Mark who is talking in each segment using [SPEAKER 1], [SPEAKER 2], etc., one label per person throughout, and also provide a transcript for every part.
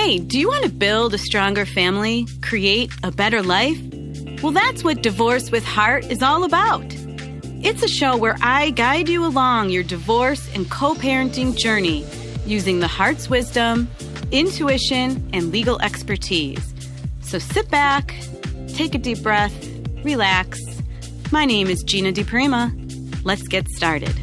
[SPEAKER 1] Hey, do you want to build a stronger family, create a better life? Well, that's what Divorce with Heart is all about. It's a show where I guide you along your divorce and co-parenting journey using the heart's wisdom, intuition, and legal expertise. So sit back, take a deep breath, relax. My name is Gina DiPrima. Let's get started.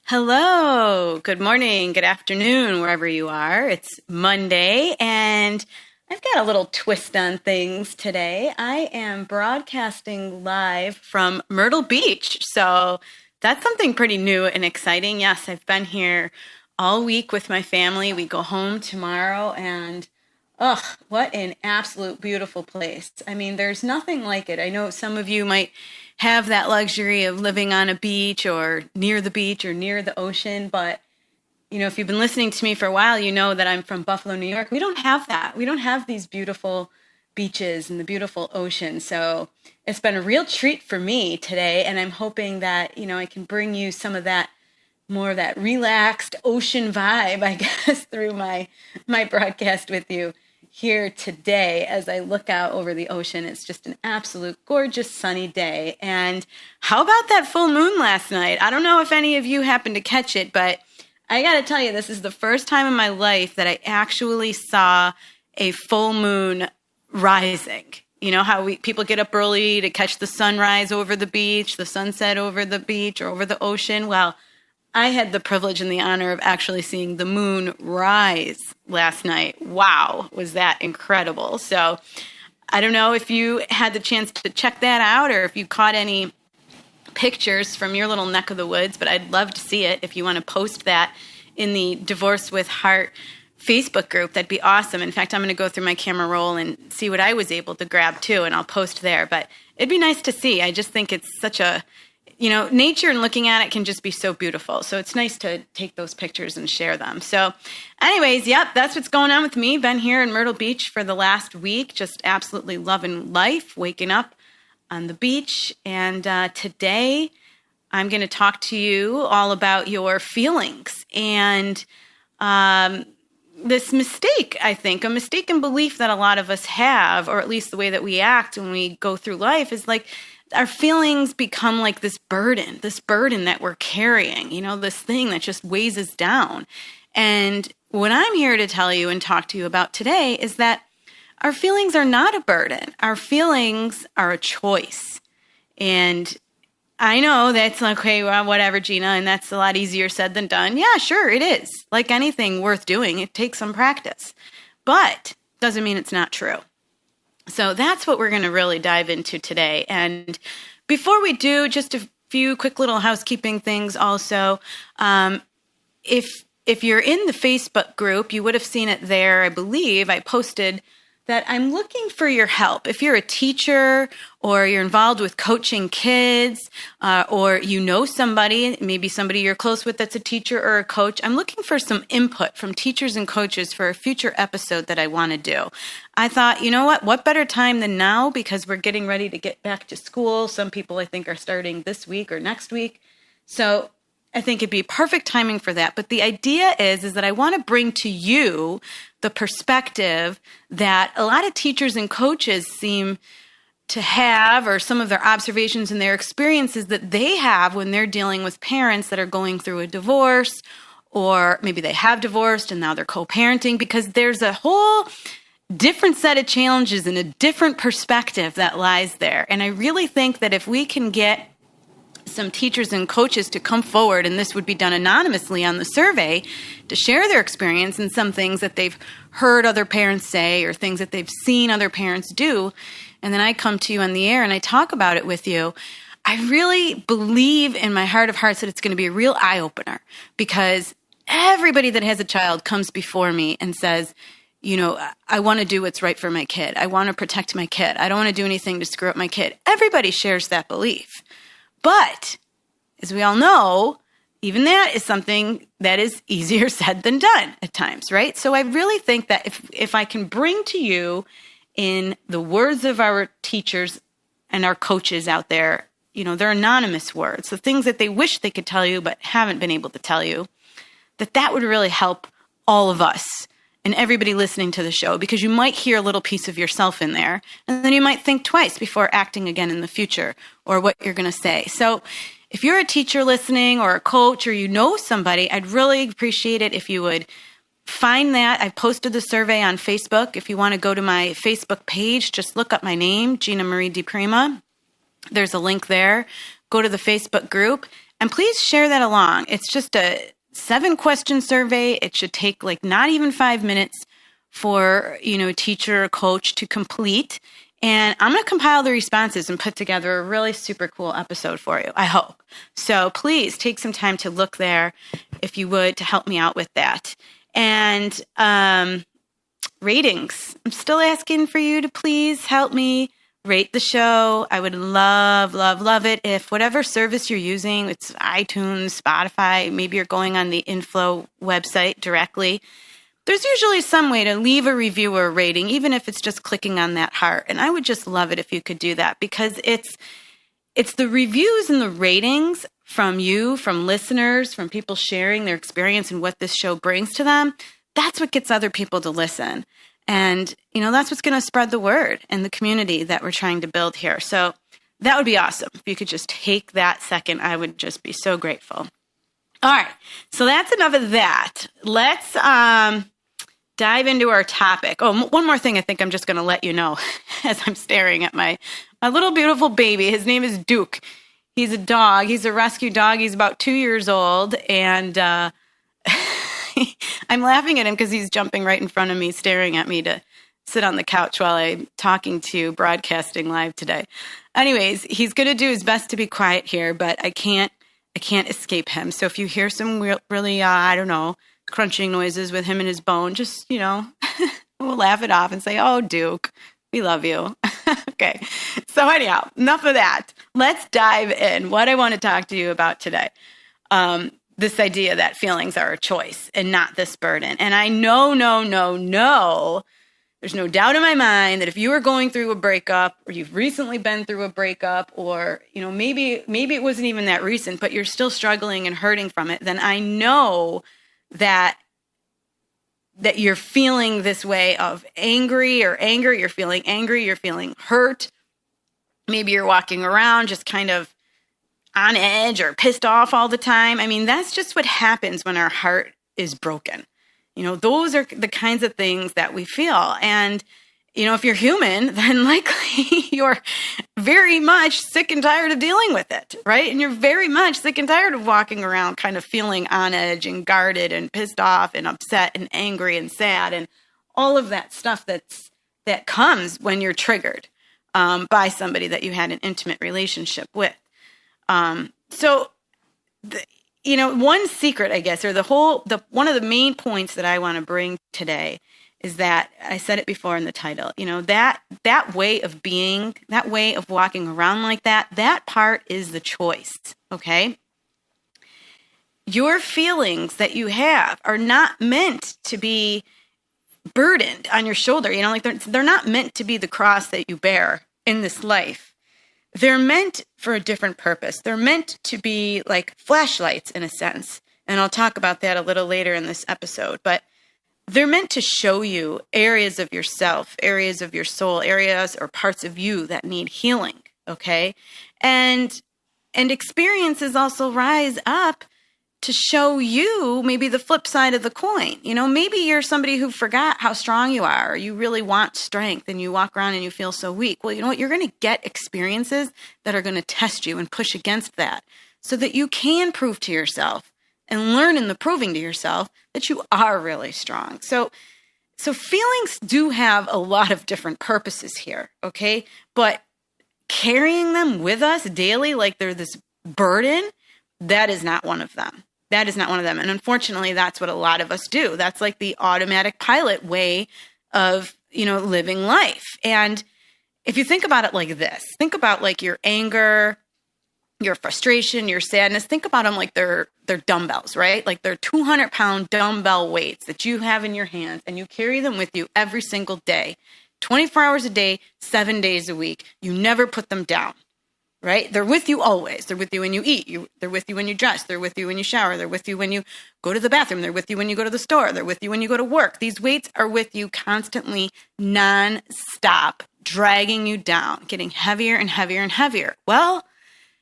[SPEAKER 1] Hello, good morning, good afternoon, wherever you are. It's Monday, and I've got a little twist on things today. I am broadcasting live from Myrtle Beach, so that's something pretty new and exciting. Yes, I've been here all week with my family. We go home tomorrow, and what an absolute beautiful place. I mean, there's nothing like it. I know some of you might have that luxury of living on a beach or near the ocean. But, you know, if you've been listening to me for a while, you know that I'm from Buffalo, New York. We don't have that. We don't have these beautiful beaches and the beautiful ocean. So it's been a real treat for me today. And I'm hoping that, you know, I can bring you some of that, more of that relaxed ocean vibe, I guess, through my broadcast with you here today as I look out over the ocean. It's just an absolute gorgeous sunny day. And how about that full moon last night? I don't know if any of you happened to catch it, but I got to tell you, this is the first time in my life that I actually saw a full moon rising. You know how people get up early to catch the sunrise over the beach, the sunset over the beach or over the ocean. Well, I had the privilege and the honor of actually seeing the moon rise last night. Wow, was that incredible. So I don't know if you had the chance to check that out or if you caught any pictures from your little neck of the woods, but I'd love to see it. If you want to post that in the Divorce with Heart Facebook group, that'd be awesome. In fact, I'm going to go through my camera roll and see what I was able to grab too, and I'll post there. But it'd be nice to see. I just think it's such a, you know, nature and looking at it can just be so beautiful. So it's nice to take those pictures and share them. So anyways, yep, that's what's going on with me. Been here in Myrtle Beach for the last week, just absolutely loving life, waking up on the beach. And today I'm going to talk to you all about your feelings and this mistake, I think, a mistaken belief that a lot of us have, or at least the way that we act when we go through life is like, our feelings become like this burden that we're carrying, you know, this thing that just weighs us down. And what I'm here to tell you and talk to you about today is that our feelings are not a burden. Our feelings are a choice. And I know that's like, okay, well, whatever, Gina, and that's a lot easier said than done. Yeah, sure, it is. Like anything worth doing, it takes some practice. But doesn't mean it's not true. So that's what we're going to really dive into today. And before we do, just a few quick little housekeeping things also. If you're in the Facebook group, you would have seen it there. I believe I posted that I'm looking for your help. If you're a teacher or you're involved with coaching kids or you know somebody, maybe somebody you're close with that's a teacher or a coach, I'm looking for some input from teachers and coaches for a future episode that I want to do. I thought, you know what better time than now, because we're getting ready to get back to school. Some people I think are starting this week or next week. So I think it'd be perfect timing for that. But the idea is that I want to bring to you the perspective that a lot of teachers and coaches seem to have, or some of their observations and their experiences that they have when they're dealing with parents that are going through a divorce, or maybe they have divorced and now they're co-parenting, because there's a whole different set of challenges and a different perspective that lies there. And I really think that if we can get some teachers and coaches to come forward, and this would be done anonymously on the survey, to share their experience and some things that they've heard other parents say or things that they've seen other parents do. And then I come to you on the air and I talk about it with you. I really believe in my heart of hearts that it's going to be a real eye-opener, because everybody that has a child comes before me and says, you know, I want to do what's right for my kid. I want to protect my kid. I don't want to do anything to screw up my kid. Everybody shares that belief. But as we all know, even that is something that is easier said than done at times, right? So I really think that if I can bring to you in the words of our teachers and our coaches out there, they're anonymous words, the things that they wish they could tell you but haven't been able to tell you, that would really help all of us and everybody listening to the show, because you might hear a little piece of yourself in there, and then you might think twice before acting again in the future or what you're going to say. So if you're a teacher listening or a coach or you know somebody, I'd really appreciate it if you would find that. I posted the survey on Facebook. If you want to go to my Facebook page, just look up my name, Gina Marie DiPrima. There's a link there. Go to the Facebook group and please share that along. It's just a 7-question survey. It should take not even 5 minutes for, a teacher or coach to complete. And I'm going to compile the responses and put together a really super cool episode for you, I hope. So please take some time to look there, if you would, to help me out with that. And ratings. I'm still asking for you to please help me rate the show. I would love, love, love it if whatever service you're using, it's iTunes, Spotify, maybe you're going on the Inflow website directly. There's usually some way to leave a review or a rating, even if it's just clicking on that heart. And I would just love it if you could do that, because it's the reviews and the ratings from you, from listeners, from people sharing their experience and what this show brings to them. That's what gets other people to listen. And, that's what's going to spread the word and the community that we're trying to build here. So that would be awesome. If you could just take that second, I would just be so grateful. All right. So that's enough of that. Let's dive into our topic. Oh, one more thing I think I'm just going to let you know as I'm staring at my little beautiful baby. His name is Duke. He's a dog. He's a rescue dog. He's about 2 years old. And I'm laughing at him because he's jumping right in front of me, staring at me to sit on the couch while I'm talking to you, broadcasting live today. Anyways, he's going to do his best to be quiet here, but I can't escape him. So if you hear some really, crunching noises with him and his bone, just, we'll laugh it off and say, oh, Duke, we love you. Okay. So anyhow, enough of that. Let's dive in. What I want to talk to you about today. This idea that feelings are a choice and not this burden. And I know, there's no doubt in my mind that if you are going through a breakup, or you've recently been through a breakup, or, maybe it wasn't even that recent, but you're still struggling and hurting from it, then I know that you're feeling this way of anger, you're feeling angry, you're feeling hurt. Maybe you're walking around just kind of on edge or pissed off all the time. I mean, that's just what happens when our heart is broken. Those are the kinds of things that we feel. And, if you're human, then likely you're very much sick and tired of dealing with it, right? And you're very much sick and tired of walking around kind of feeling on edge and guarded and pissed off and upset and angry and sad and all of that stuff that comes when you're triggered by somebody that you had an intimate relationship with. One secret, I guess, or one of the main points that I want to bring today is that, I said it before in the title, that way of being, that way of walking around like that part is the choice, okay? Your feelings that you have are not meant to be burdened on your shoulder. They're not meant to be the cross that you bear in this life. They're meant for a different purpose. They're meant to be like flashlights in a sense. And I'll talk about that a little later in this episode. But they're meant to show you areas of yourself, areas of your soul, areas or parts of you that need healing, okay? And experiences also rise up to show you maybe the flip side of the coin. Maybe you're somebody who forgot how strong you are, or you really want strength and you walk around and you feel so weak. Well, you know what? You're going to get experiences that are going to test you and push against that so that you can prove to yourself and learn in the proving to yourself that you are really strong. So feelings do have a lot of different purposes here, okay? But carrying them with us daily like they're this burden, that is not one of them. That is not one of them. And unfortunately, that's what a lot of us do. That's like the automatic pilot way of, living life. And if you think about it like this, think about like your anger, your frustration, your sadness, think about them like they're dumbbells, right? Like they're 200-pound dumbbell weights that you have in your hands and you carry them with you every single day, 24 hours a day, 7 days a week. You never put them down, right? They're with you always. They're with you when you eat. They're with you when you dress. They're with you when you shower. They're with you when you go to the bathroom. They're with you when you go to the store. They're with you when you go to work. These weights are with you constantly, non-stop, dragging you down, getting heavier and heavier and heavier. Well,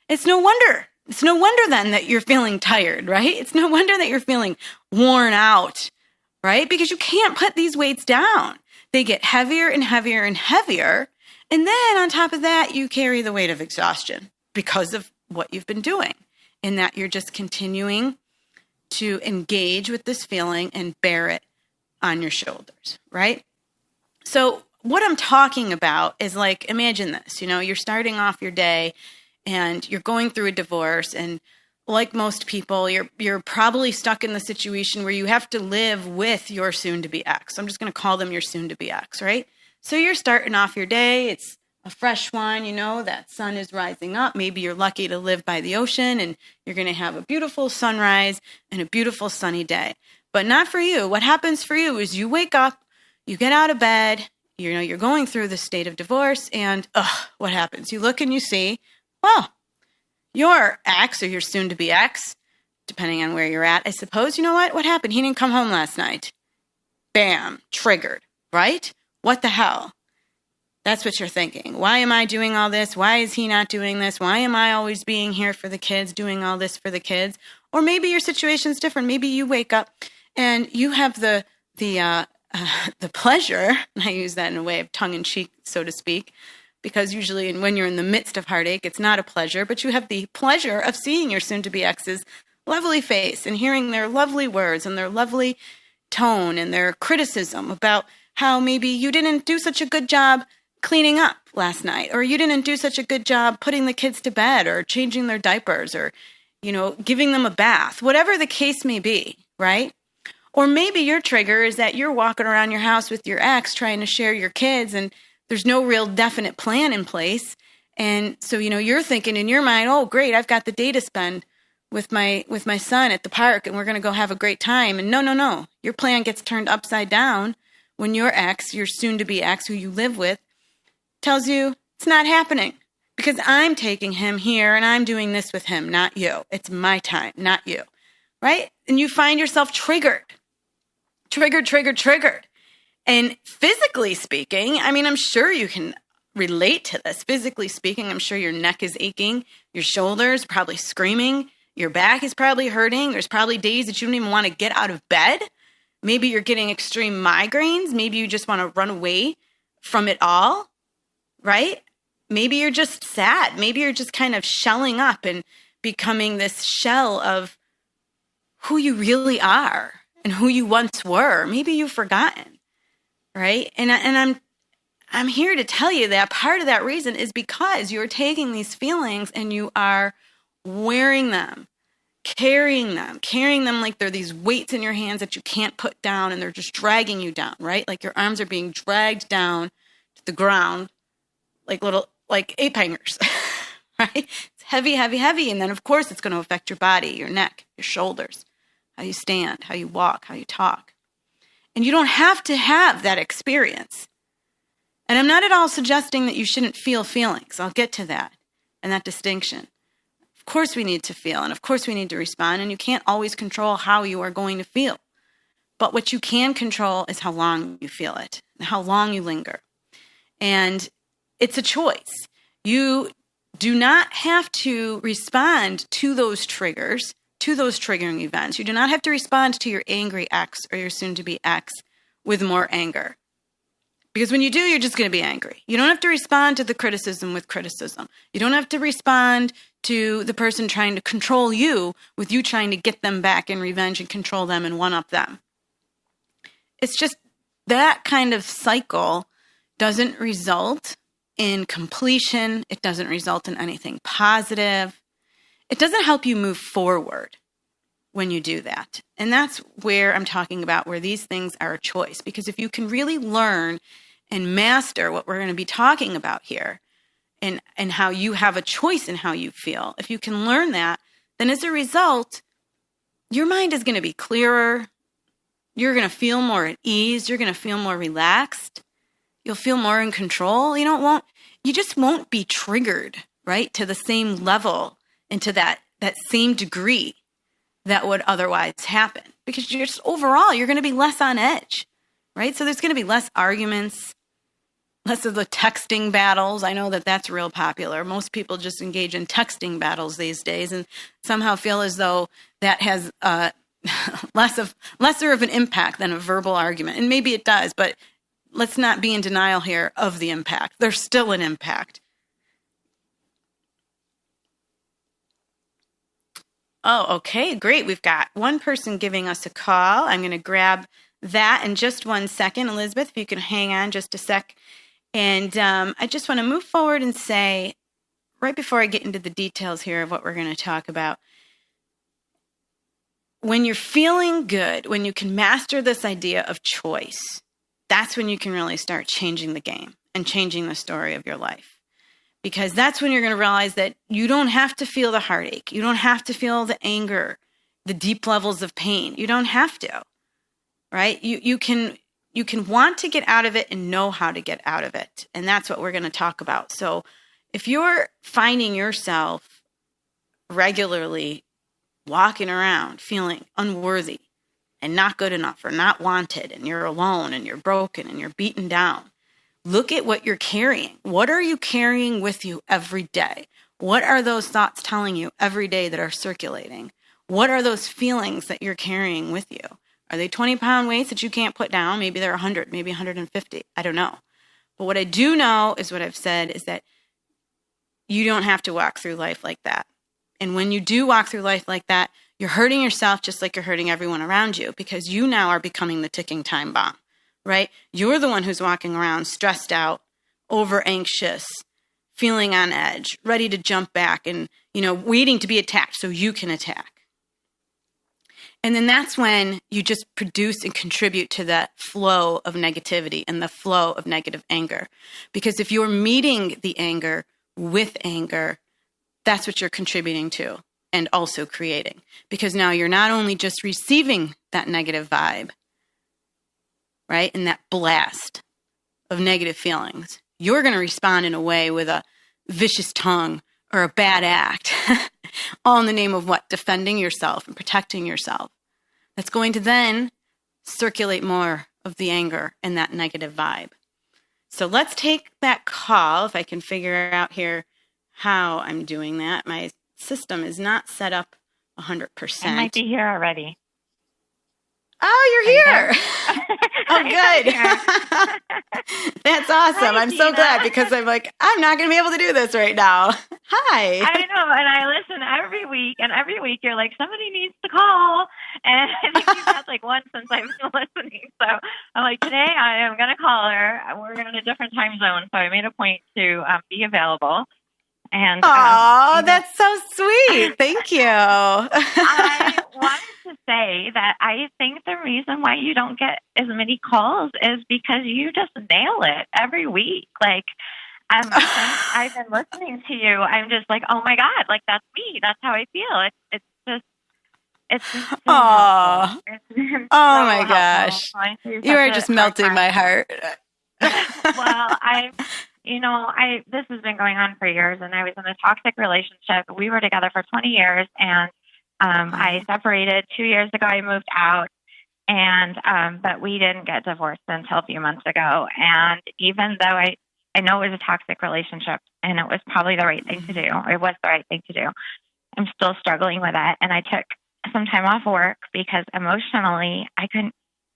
[SPEAKER 1] it's no wonder. It's no wonder then that you're feeling tired, right? It's no wonder that you're feeling worn out, right? Because you can't put these weights down. They get heavier and heavier and heavier. And then on top of that, you carry the weight of exhaustion because of what you've been doing, in that you're just continuing to engage with this feeling and bear it on your shoulders, right? So what I'm talking about is like, imagine this, you're starting off your day and you're going through a divorce, and like most people, you're probably stuck in the situation where you have to live with your soon-to-be ex. I'm just going to call them your soon-to-be ex, right? So you're starting off your day. It's a fresh one, that sun is rising up. Maybe you're lucky to live by the ocean and you're going to have a beautiful sunrise and a beautiful sunny day. But not for you. What happens for you is you wake up, you get out of bed, you're going through the state of divorce, and what happens? You look and you see, well, your ex or your soon-to-be ex, depending on where you're at, I suppose, you know what? What happened? He didn't come home last night. Bam, triggered, right? What the hell? That's what you're thinking. Why am I doing all this? Why is he not doing this? Why am I always being here for the kids, doing all this for the kids? Or maybe your situation's different. Maybe you wake up and you have the pleasure, and I use that in a way of tongue-in-cheek, so to speak, because usually when you're in the midst of heartache, it's not a pleasure, but you have the pleasure of seeing your soon-to-be ex's lovely face and hearing their lovely words and their lovely tone and their criticism about how maybe you didn't do such a good job cleaning up last night, or you didn't do such a good job putting the kids to bed or changing their diapers or, giving them a bath, whatever the case may be, right? Or maybe your trigger is that you're walking around your house with your ex trying to share your kids and there's no real definite plan in place. And so, you're thinking in your mind, oh, great, I've got the day to spend with my son at the park and we're going to go have a great time. And no. Your plan gets turned upside down when your ex, your soon-to-be ex who you live with, tells you it's not happening because I'm taking him here and I'm doing this with him, not you. It's my time, not you, right? And you find yourself triggered. And physically speaking, I'm sure you can relate to this. Physically speaking, I'm sure your neck is aching, your shoulders probably screaming, your back is probably hurting. There's probably days that you don't even want to get out of bed. Maybe you're getting extreme migraines. Maybe you just want to run away from it all, right? Maybe you're just sad. Maybe you're just kind of shelling up and becoming this shell of who you really are and who you once were. Maybe you've forgotten, right? And I'm here to tell you that part of that reason is because you're taking these feelings and you are wearing them, carrying them like they're these weights in your hands that you can't put down and they're just dragging you down, right? Like your arms are being dragged down to the ground like ape hangers, right? It's heavy. And then of course it's going to affect your body, your neck, your shoulders, how you stand, how you walk, how you talk. And you don't have to have that experience. And I'm not at all suggesting that you shouldn't feel feelings. I'll get to that and that distinction. Of course we need to feel, and of course we need to respond, and you can't always control how you are going to feel. But what you can control is how long you feel it, and how long you linger. And it's a choice. You do not have to respond to those triggers, to those triggering events. You do not have to respond to your angry ex or your soon-to-be ex with more anger. Because when you do, you're just going to be angry. You don't have to respond to the criticism with criticism. You don't have to respond to the person trying to control you with you trying to get them back in revenge and control them and one-up them. It's just that kind of cycle doesn't result in completion. It doesn't result in anything positive. It doesn't help you move forward when you do that. And that's where I'm talking about where these things are a choice. Because if you can really learn and master what we're going to be talking about here and how you have a choice in how you feel, if you can learn that, then as a result, your mind is going to be clearer. You're going to feel more at ease. You're going to feel more relaxed. You'll feel more in control. You just won't be triggered, right, to the same level and to that same degree that would otherwise happen, because you're going to be less on edge, right? So there's going to be less arguments, less of the texting battles. I know that that's real popular. Most people just engage in texting battles these days and somehow feel as though that has lesser of an impact than a verbal argument. And maybe it does, but let's not be in denial here of the impact. There's still an impact. Oh, okay, great. We've got one person giving us a call. I'm going to grab that in just 1 second. Elizabeth, if you can hang on just a sec. And I just want to move forward and say, right before I get into the details here of what we're going to talk about, when you're feeling good, when you can master this idea of choice, that's when you can really start changing the game and changing the story of your life. Because that's when you're going to realize that you don't have to feel the heartache. You don't have to feel the anger, the deep levels of pain. You don't have to, right? You can want to get out of it and know how to get out of it. And that's what we're going to talk about. So if you're finding yourself regularly walking around feeling unworthy and not good enough or not wanted, and you're alone and you're broken and you're beaten down, look at what you're carrying. What are you carrying with you every day? What are those thoughts telling you every day that are circulating? What are those feelings that you're carrying with you? Are they 20-pound weights that you can't put down? Maybe they're 100, maybe 150. I don't know. But what I do know is what I've said is that you don't have to walk through life like that. And when you do walk through life like that, you're hurting yourself just like you're hurting everyone around you, because you now are becoming the ticking time bomb. Right? You're the one who's walking around stressed out, over anxious, feeling on edge, ready to jump back and, waiting to be attacked so you can attack. And then that's when you just produce and contribute to that flow of negativity and the flow of negative anger. Because if you're meeting the anger with anger, that's what you're contributing to and also creating. Because now you're not only just receiving that negative vibe, right? And that blast of negative feelings, you're going to respond in a way with a vicious tongue or a bad act, all in the name of what? Defending yourself and protecting yourself. That's going to then circulate more of the anger and that negative vibe. So let's take that call. If I can figure out here how I'm doing that. My system is not set up 100%.
[SPEAKER 2] I might be here already.
[SPEAKER 1] Oh, you're here. Oh, good. That's awesome.
[SPEAKER 2] Hi,
[SPEAKER 1] I'm
[SPEAKER 2] Gina.
[SPEAKER 1] so glad, because I'm like, I'm not going to be able to do this right now. Hi.
[SPEAKER 2] I know, and I listen every week, and every week you're like, somebody needs to call. And I think you've had like one since I've been listening. So I'm like, today I am going to call her. We're in a different time zone, so I made a point to be available. And
[SPEAKER 1] that's so sweet. Thank you.
[SPEAKER 2] I wanted to say that I think the reason why you don't get as many calls is because you just nail it every week. Like, since I've been listening to you, I'm just like, oh my God, like that's me. That's how I feel. It's just so
[SPEAKER 1] oh
[SPEAKER 2] so
[SPEAKER 1] my gosh. You are just melting my heart.
[SPEAKER 2] Well, this has been going on for years, and I was in a toxic relationship. We were together for 20 years, and I separated 2 years ago. I moved out, and but we didn't get divorced until a few months ago. And even though I know it was a toxic relationship, and it was probably the right thing to do, it was the right thing to do, I'm still struggling with it. And I took some time off work because emotionally I couldn't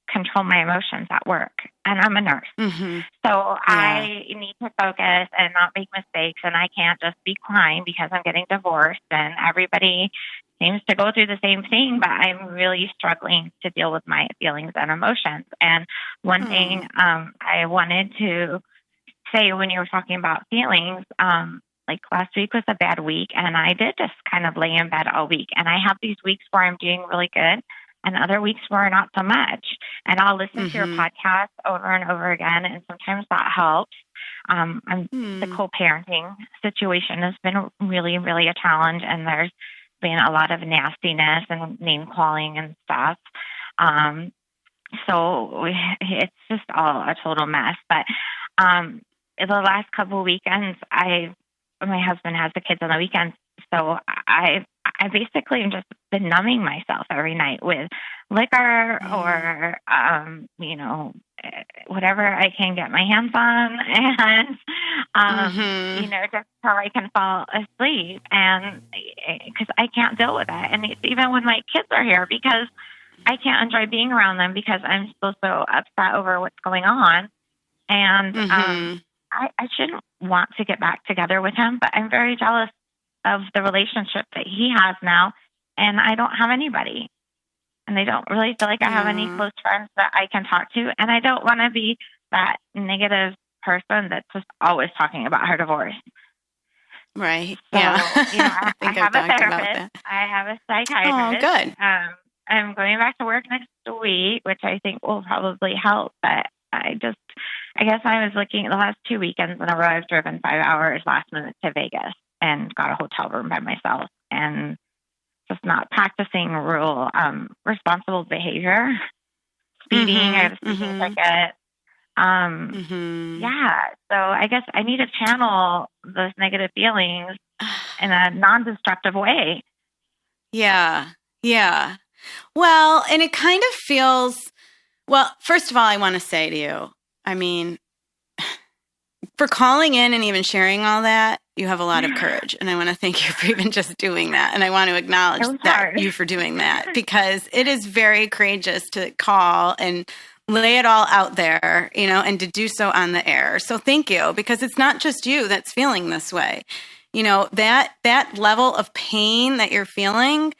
[SPEAKER 2] control my emotions at work, and I'm a nurse.
[SPEAKER 1] Mm-hmm.
[SPEAKER 2] So I need to focus and not make mistakes, and I can't just be crying because I'm getting divorced, and everybody seems to go through the same thing, but I'm really struggling to deal with my feelings and emotions. And one thing I wanted to say when you were talking about feelings, like last week was a bad week, and I did just kind of lay in bed all week, and I have these weeks where I'm doing really good, and other weeks where not so much. And I'll listen to your podcast over and over again, and sometimes that helps. The co-parenting situation has been really, really a challenge, and there's been a lot of nastiness and name calling and stuff. So it's just all a total mess. But the last couple of weekends, my husband has the kids on the weekends, so I basically have just been numbing myself every night with liquor or, whatever I can get my hands on, and just so I can fall asleep, and because I can't deal with it, and it's even when my kids are here, because I can't enjoy being around them because I'm still so upset over what's going on, and I shouldn't want to get back together with him, but I'm very jealous of the relationship that he has now, and I don't have anybody. And I don't really feel like I have any close friends that I can talk to, and I don't want to be that negative person that's just always talking about her divorce.
[SPEAKER 1] Right.
[SPEAKER 2] So,
[SPEAKER 1] yeah.
[SPEAKER 2] I have a
[SPEAKER 1] talked about
[SPEAKER 2] therapist.
[SPEAKER 1] that.
[SPEAKER 2] I have a psychiatrist.
[SPEAKER 1] Oh, good.
[SPEAKER 2] I'm going back to work next week, which I think will probably help, but I guess I was looking at the last 2 weekends in a row. I've driven 5 hours last minute to Vegas and got a hotel room by myself, and just not practicing responsible behavior, speeding. I have a speeding ticket. Yeah. So I guess I need to channel those negative feelings in a non-destructive way.
[SPEAKER 1] Yeah. Yeah. Well, and it kind of feels, well, first of all, I want to say to you, I mean, for calling in and even sharing all that, you have a lot of courage. And I want to thank you for even just doing that. And I want to acknowledge you for doing that, because it is very courageous to call and lay it all out there, and to do so on the air. So thank you, because it's not just you that's feeling this way. That level of pain that you're feeling,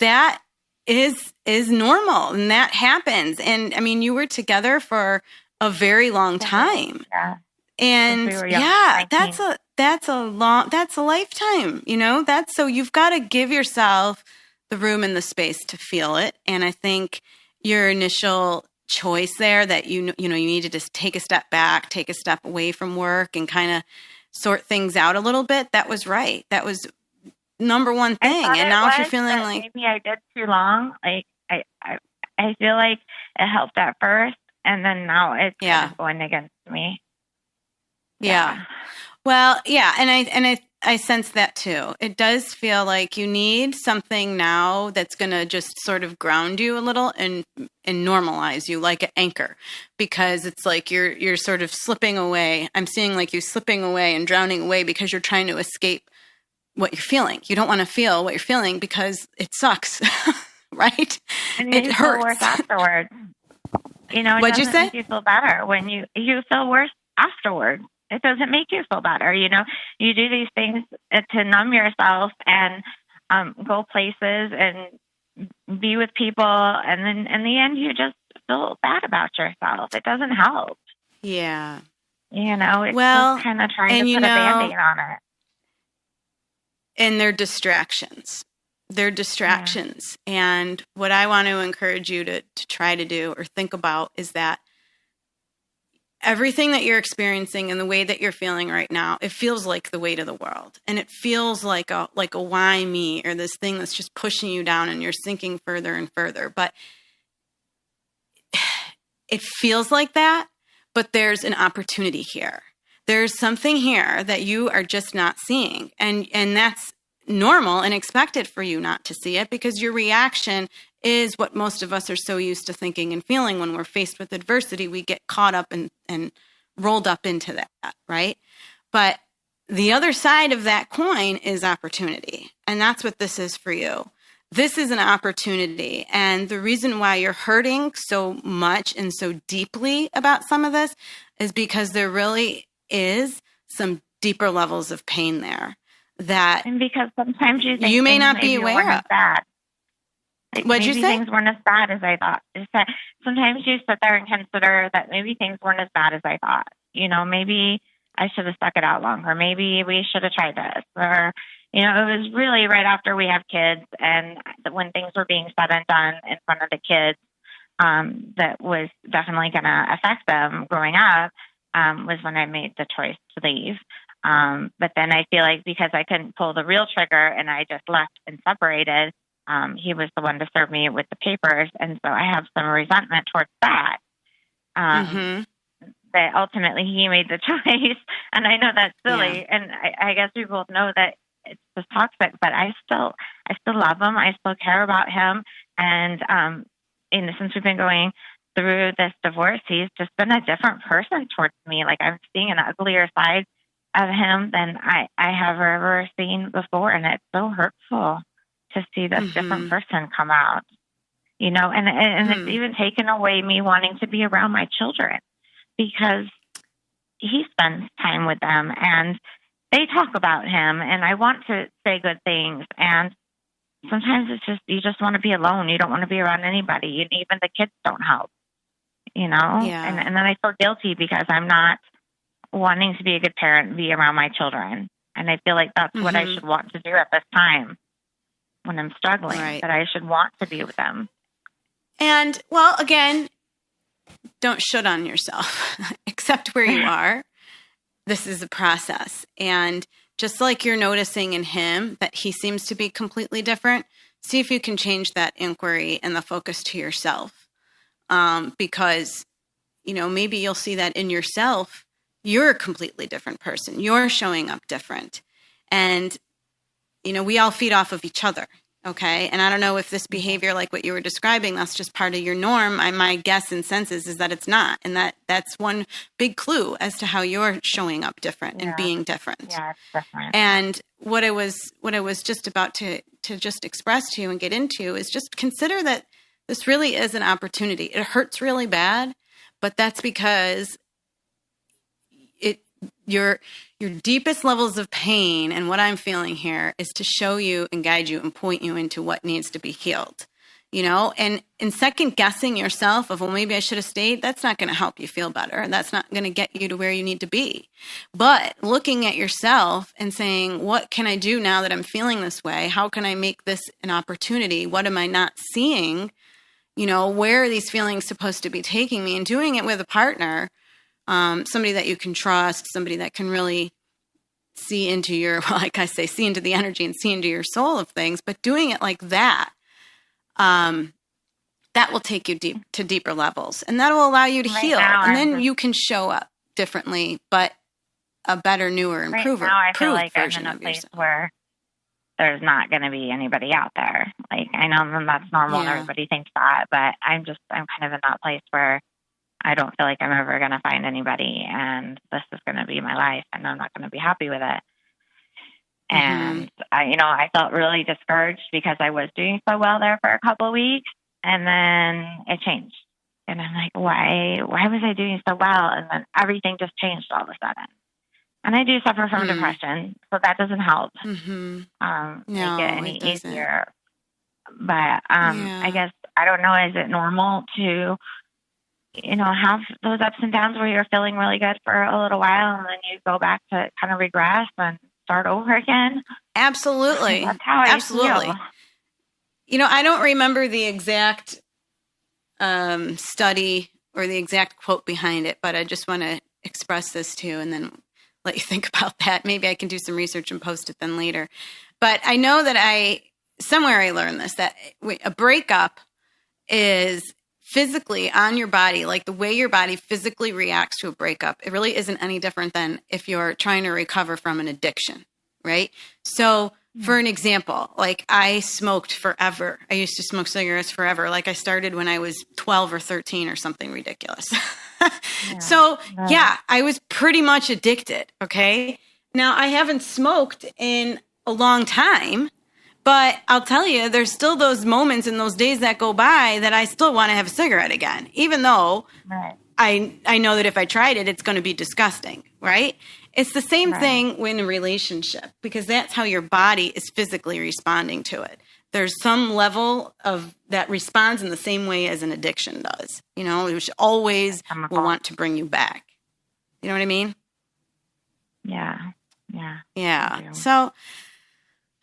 [SPEAKER 1] that is normal, and that happens. And I mean, you were together for a very long time.
[SPEAKER 2] Yeah.
[SPEAKER 1] And that's a lifetime, so you've got to give yourself the room and the space to feel it. And I think your initial choice there, that you need to just take a step back, take a step away from work and kind of sort things out a little bit. That was right. That was number one thing. And now if you're feeling like
[SPEAKER 2] maybe I did too long, like I feel like it helped at first, and then now it's kind of going against me.
[SPEAKER 1] Yeah. Well, yeah. And I sense that too. It does feel like you need something now that's going to just sort of ground you a little and normalize you, like an anchor, because it's like you're sort of slipping away. I'm seeing like you slipping away and drowning away because you're trying to escape what you're feeling. You don't want to feel what you're feeling because it sucks, right?
[SPEAKER 2] And
[SPEAKER 1] it
[SPEAKER 2] you
[SPEAKER 1] hurts
[SPEAKER 2] feel worse afterwards.
[SPEAKER 1] What'd you say?
[SPEAKER 2] Make you feel better when you feel worse afterwards. It doesn't make you feel better. You do these things to numb yourself and go places and be with people. And then in the end, you just feel bad about yourself. It doesn't help.
[SPEAKER 1] Yeah.
[SPEAKER 2] It's just kind of trying to put a Band-Aid on it.
[SPEAKER 1] And they're distractions. They're distractions. Yeah. And what I want to encourage you to try to do or think about is that everything that you're experiencing and the way that you're feeling right now, it feels like the weight of the world. And it feels like a why me, or this thing that's just pushing you down and you're sinking further and further. But it feels like that, but there's an opportunity here. There's something here that you are just not seeing. And that's normal and expected for you not to see it, because your reaction is what most of us are so used to thinking and feeling when we're faced with adversity. We get caught up and rolled up into that, right? But the other side of that coin is opportunity. And that's what this is for you. This is an opportunity. And the reason why you're hurting so much and so deeply about some of this is because there really is some deeper levels of pain there. And
[SPEAKER 2] because sometimes
[SPEAKER 1] you may not be aware of.
[SPEAKER 2] What'd you say? Things weren't as bad as I thought. Sometimes you sit there and consider that maybe things weren't as bad as I thought. Maybe I should have stuck it out longer. Maybe we should have tried this. Or, it was really right after we have kids, and when things were being said and done in front of the kids, that was definitely going to affect them growing up, was when I made the choice to leave. But then I feel like because I couldn't pull the real trigger and I just left and separated, he was the one to serve me with the papers. And so I have some resentment towards that. that ultimately he made the choice. And I know that's silly.
[SPEAKER 1] Yeah.
[SPEAKER 2] And I guess we both know that it's just toxic, but I still love him. I still care about him. And, since we've been going through this divorce, he's just been a different person towards me. Like, I'm seeing an uglier side of him than I have ever seen before. And it's so hurtful to see this different person come out, and it's even taken away me wanting to be around my children, because he spends time with them and they talk about him, and I want to say good things. And sometimes it's just, you just want to be alone. You don't want to be around anybody. And even the kids don't help,
[SPEAKER 1] Yeah.
[SPEAKER 2] And then I feel guilty because I'm not wanting to be a good parent and be around my children. And I feel like that's what I should want to do at this time when I'm struggling, that I should want to be with them.
[SPEAKER 1] And, well, again, don't shut on yourself. Accept where you are. This is a process. And just like you're noticing in him that he seems to be completely different, see if you can change that inquiry and the focus to yourself. Because, maybe you'll see that in yourself, you're a completely different person. You're showing up different. And, we all feed off of each other. Okay. And I don't know if this behavior, like what you were describing, that's just part of your norm. My guess and sense is that it's not. And that's one big clue as to how you're showing up different and being different.
[SPEAKER 2] Yeah, it's different.
[SPEAKER 1] And what I was just about to just express to you and get into is just consider that this really is an opportunity. It hurts really bad, but that's because your deepest levels of pain and what I'm feeling here is to show you and guide you and point you into what needs to be healed, and in second guessing yourself of, well, maybe I should have stayed. That's not going to help you feel better. That's not going to get you to where you need to be. But looking at yourself and saying, what can I do now that I'm feeling this way? How can I make this an opportunity? What am I not seeing? Where are these feelings supposed to be taking me? And doing it with a partner, somebody that you can trust, somebody that can really see into your, like I say, see into the energy and see into your soul of things, but doing it like that, that will take you to deeper levels, and that will allow you to heal. And then you can show up differently, but a better, newer, improved
[SPEAKER 2] now I feel like I'm
[SPEAKER 1] version
[SPEAKER 2] in a
[SPEAKER 1] of
[SPEAKER 2] place
[SPEAKER 1] yourself.
[SPEAKER 2] where there's not going to be anybody out there. Like, I know that's normal and everybody thinks that, but I'm kind of in that place where I don't feel like I'm ever going to find anybody, and this is going to be my life, and I'm not going to be happy with it. And I felt really discouraged because I was doing so well there for a couple of weeks, and then it changed. And I'm like, why was I doing so well? And then everything just changed all of a sudden. And I do suffer from depression, so that doesn't help make it any easier. But I guess, I don't know, is it normal to have those ups and downs where you're feeling really good for a little while and then you go back to kind of regress and start over again?
[SPEAKER 1] Absolutely.
[SPEAKER 2] That's how I feel.
[SPEAKER 1] I don't remember the exact study or the exact quote behind it, but I just want to express this too and then let you think about that. Maybe I can do some research and post it then later. But I know that somewhere I learned this, that a breakup is physically on your body, like the way your body physically reacts to a breakup. It really isn't any different than if you're trying to recover from an addiction, right? So for an example, like I smoked forever. I used to smoke cigarettes forever. Like I started when I was 12 or 13 or something ridiculous. So I was pretty much addicted. Okay. Now I haven't smoked in a long time, but I'll tell you, there's still those moments and those days that go by that I still want to have a cigarette again, even though I know that if I tried it, it's going to be disgusting, right? It's the same thing in a relationship, because that's how your body is physically responding to it. There's some level of that responds in the same way as an addiction does, which always will want to bring you back. You know what I mean? Yeah. So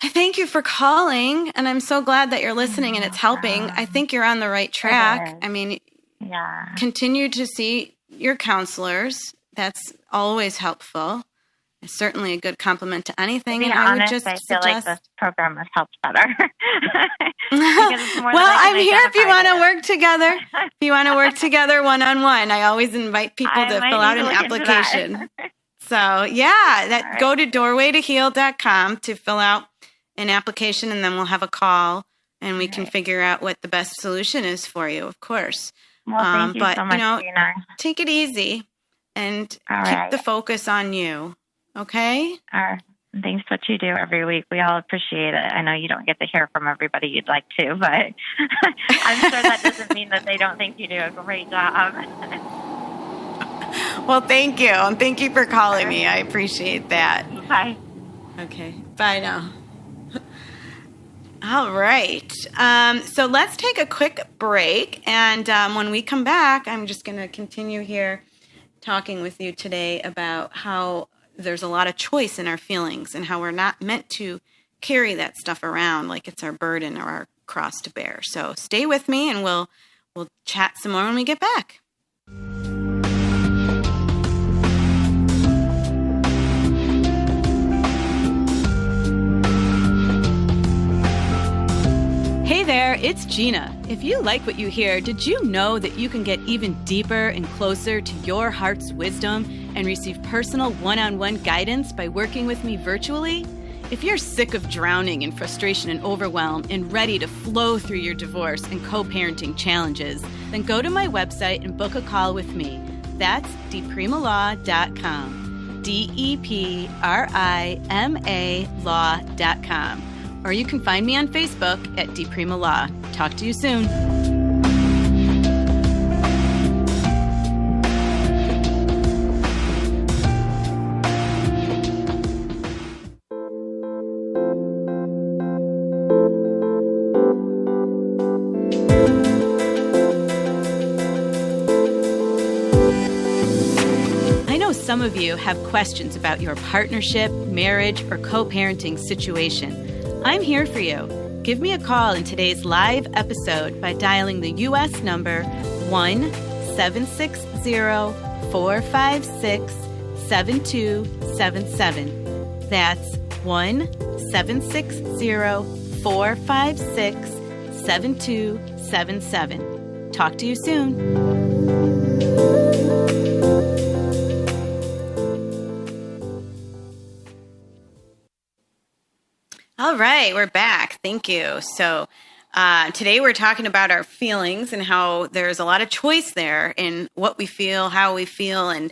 [SPEAKER 1] I thank you for calling, and I'm so glad that you're listening and it's helping. I think you're on the right track. I mean, continue to see your counselors. That's always helpful. It's certainly a good compliment to anything.
[SPEAKER 2] To be
[SPEAKER 1] And I would
[SPEAKER 2] honest,
[SPEAKER 1] just
[SPEAKER 2] I feel
[SPEAKER 1] suggest.
[SPEAKER 2] like this program has helped better. Because it's more
[SPEAKER 1] Well,
[SPEAKER 2] that I
[SPEAKER 1] I'm
[SPEAKER 2] can
[SPEAKER 1] here if you want to
[SPEAKER 2] identify
[SPEAKER 1] work together. If you want to work together one-on-one, I always invite people
[SPEAKER 2] I
[SPEAKER 1] to
[SPEAKER 2] might
[SPEAKER 1] fill
[SPEAKER 2] need
[SPEAKER 1] out
[SPEAKER 2] to
[SPEAKER 1] an
[SPEAKER 2] look into
[SPEAKER 1] application.
[SPEAKER 2] that.
[SPEAKER 1] So yeah,
[SPEAKER 2] All right.
[SPEAKER 1] go to doorwaytoheal.com to fill out an application, and then we'll have a call and we can figure out what the best solution is for you, of course.
[SPEAKER 2] Well, thank you
[SPEAKER 1] But
[SPEAKER 2] so much, Gina.
[SPEAKER 1] take it easy and
[SPEAKER 2] All
[SPEAKER 1] keep
[SPEAKER 2] right.
[SPEAKER 1] the focus on you. Okay?
[SPEAKER 2] Thanks for what you do every week. We all appreciate it. I know you don't get to hear from everybody you'd like to, but I'm sure that doesn't mean that they don't think you do a great job.
[SPEAKER 1] Well, thank you. And thank you for calling me. I appreciate that.
[SPEAKER 2] Bye.
[SPEAKER 1] Okay. Bye now. All right. So let's take a quick break. And when we come back, I'm just going to continue here talking with you today about how there's a lot of choice in our feelings and how we're not meant to carry that stuff around like it's our burden or our cross to bear. So stay with me and we'll chat some more when we get back. Hey there, it's Gina. If you like what you hear, did you know that you can get even deeper and closer to your heart's wisdom and receive personal one-on-one guidance by working with me virtually? If you're sick of drowning in frustration and overwhelm and ready to flow through your divorce and co-parenting challenges, then go to my website and book a call with me. That's deprima.com. DEPRIMA law.com. Or you can find me on Facebook at DePrima Law. Talk to you soon. I know some of you have questions about your partnership, marriage, or co-parenting situation. I'm here for you. Give me a call in today's live episode by dialing the U.S. number 1-760-456-7277. That's 1-760-456-7277. Talk to you soon. All right, we're back. Thank you. So today we're talking about our feelings and how there's a lot of choice there in what we feel, how we feel, and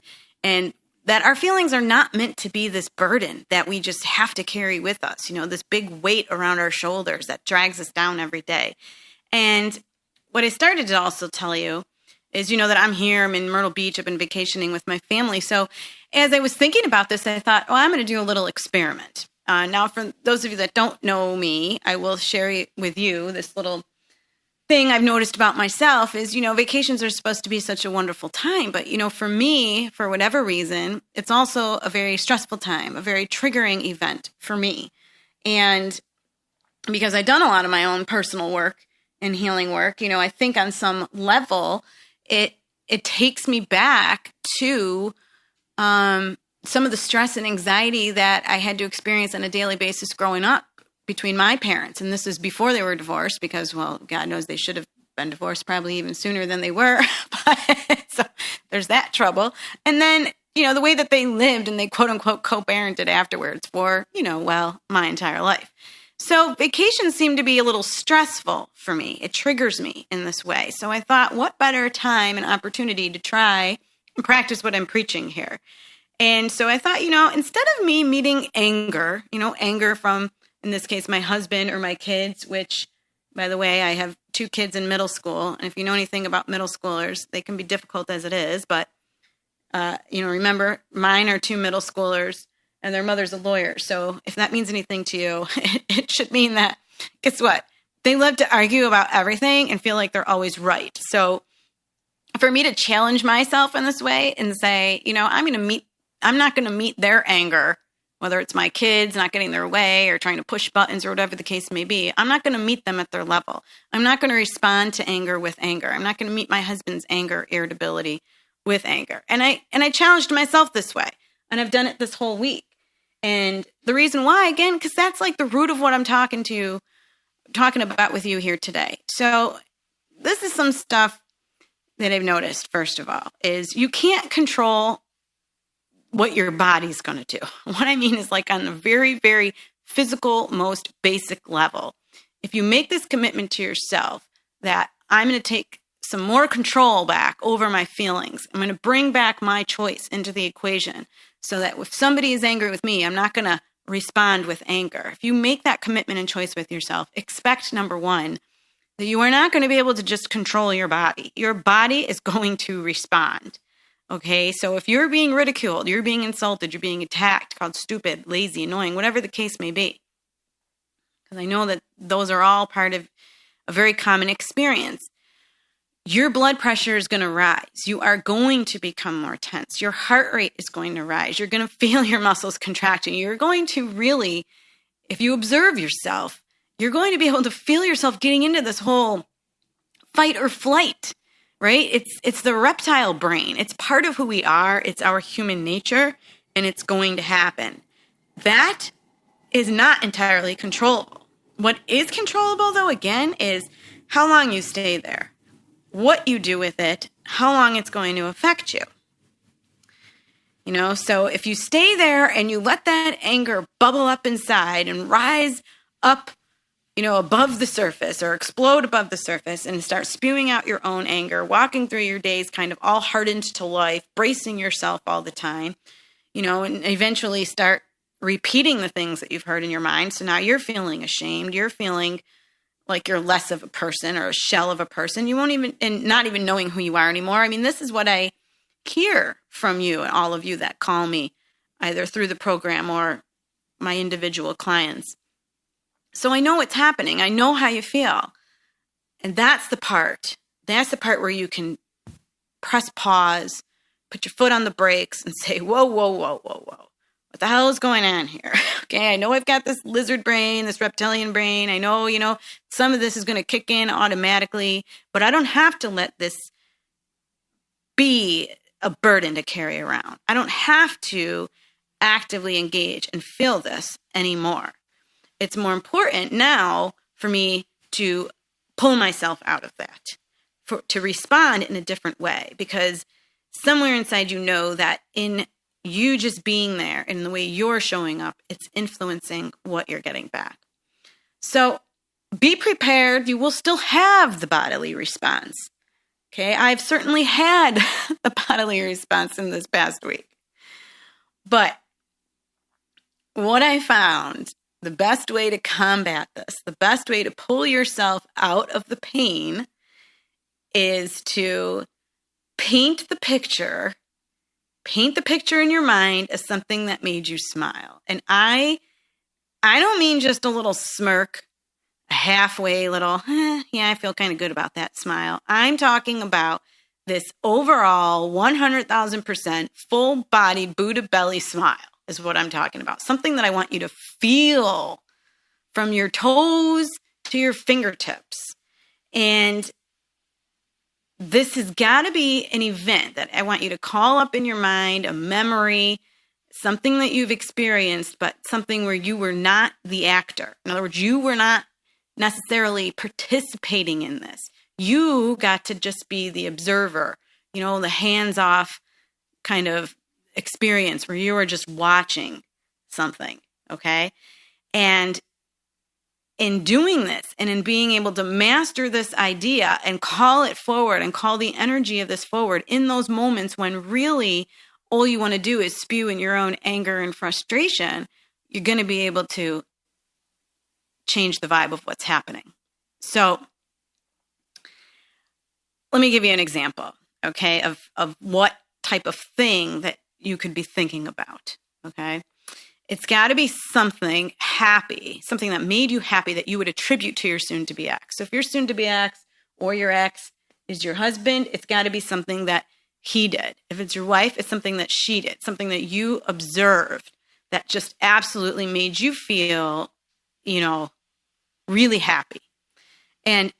[SPEAKER 1] that our feelings are not meant to be this burden that we just have to carry with us, this big weight around our shoulders that drags us down every day. And what I started to also tell you is, that I'm here, I'm in Myrtle Beach, I've been vacationing with my family. So as I was thinking about this, I thought, I'm going to do a little experiment. Now, for those of you that don't know me, I will share with you this little thing I've noticed about myself is, vacations are supposed to be such a wonderful time. But, for me, for whatever reason, it's also a very stressful time, a very triggering event for me. And because I've done a lot of my own personal work and healing work, I think on some level, it takes me back to some of the stress and anxiety that I had to experience on a daily basis growing up between my parents. And this is before they were divorced because, well, God knows they should have been divorced probably even sooner than they were. But, so there's that trouble. And then, the way that they lived and they quote unquote co-parented afterwards for, my entire life. So vacations seem to be a little stressful for me. It triggers me in this way. So I thought, what better time and opportunity to try and practice what I'm preaching here. And so I thought, instead of me meeting anger, anger from, in this case, my husband or my kids, which, by the way, I have 2 kids in middle school. And if you know anything about middle schoolers, they can be difficult as it is. But, remember, mine are 2 middle schoolers and their mother's a lawyer. So if that means anything to you, it should mean that, guess what? They love to argue about everything and feel like they're always right. So for me to challenge myself in this way and say, I'm not going to meet their anger, whether it's my kids not getting their way or trying to push buttons or whatever the case may be. I'm not going to meet them at their level. I'm not going to respond to anger with anger. I'm not going to meet my husband's anger, irritability with anger. And I challenged myself this way, and I've done it this whole week. And the reason why, again, because that's like the root of what I'm talking about with you here today. So this is some stuff that I've noticed, first of all, is you can't control what your body's going to do. What I mean is like on a very, very physical, most basic level. If you make this commitment to yourself that I'm going to take some more control back over my feelings, I'm going to bring back my choice into the equation so that if somebody is angry with me, I'm not going to respond with anger. If you make that commitment and choice with yourself, expect, number one, that you are not going to be able to just control your body. Your body is going to respond. Okay, so if you're being ridiculed, you're being insulted, you're being attacked, called stupid, lazy, annoying, whatever the case may be, because I know that those are all part of a very common experience, your blood pressure is going to rise. You are going to become more tense. Your heart rate is going to rise. You're going to feel your muscles contracting. You're going to really, if you observe yourself, you're going to be able to feel yourself getting into this whole fight or flight, right? It's the reptile brain. It's part of who we are. It's our human nature, and it's going to happen. That is not entirely controllable. What is controllable, though, again, is how long you stay there, what you do with it, how long it's going to affect you. You know, so if you stay there and you let that anger bubble up inside and rise up, you know, above the surface or explode above the surface and start spewing out your own anger, walking through your days kind of all hardened to life, bracing yourself all the time, you know, and eventually start repeating the things that you've heard in your mind. So now you're feeling ashamed. You're feeling like you're less of a person or a shell of a person. You won't even, and not even knowing who you are anymore. I mean, this is what I hear from you and all of you that call me either through the program or my individual clients. So I know what's happening. I know how you feel. And that's the part where you can press pause, put your foot on the brakes and say, whoa, whoa, whoa, whoa, whoa. What the hell is going on here? Okay, I know I've got this lizard brain, this reptilian brain. I know, you know, some of this is going to kick in automatically, but I don't have to let this be a burden to carry around. I don't have to actively engage and feel this anymore. It's more important now for me to pull myself out of that, to respond in a different way, because somewhere inside you know that in you just being there and the way you're showing up, it's influencing what you're getting back. So be prepared. You will still have the bodily response. Okay, I've certainly had the bodily response in this past week. But what I found, the best way to combat this, the best way to pull yourself out of the pain is to paint the picture in your mind as something that made you smile. And I don't mean just a little smirk, a halfway little, yeah, I feel kind of good about that smile. I'm talking about this overall 100,000% full body, Buddha belly smile is what I'm talking about. Something that I want you to feel from your toes to your fingertips. And this has got to be an event that I want you to call up in your mind, a memory, something that you've experienced, but something where you were not the actor. In other words, you were not necessarily participating in this. You got to just be the observer, you know, the hands-off kind of experience where you were just watching something, okay? And in doing this and in being able to master this idea and call it forward and call the energy of this forward in those moments when really all you want to do is spew in your own anger and frustration, you're going to be able to change the vibe of what's happening. So let me give you an example, okay, of what type of thing that you could be thinking about, okay? It's got to be something happy, something that made you happy that you would attribute to your soon-to-be ex. So if your soon-to-be ex or your ex is your husband, it's got to be something that he did. If it's your wife, it's something that she did, something that you observed that just absolutely made you feel, you know, really happy. And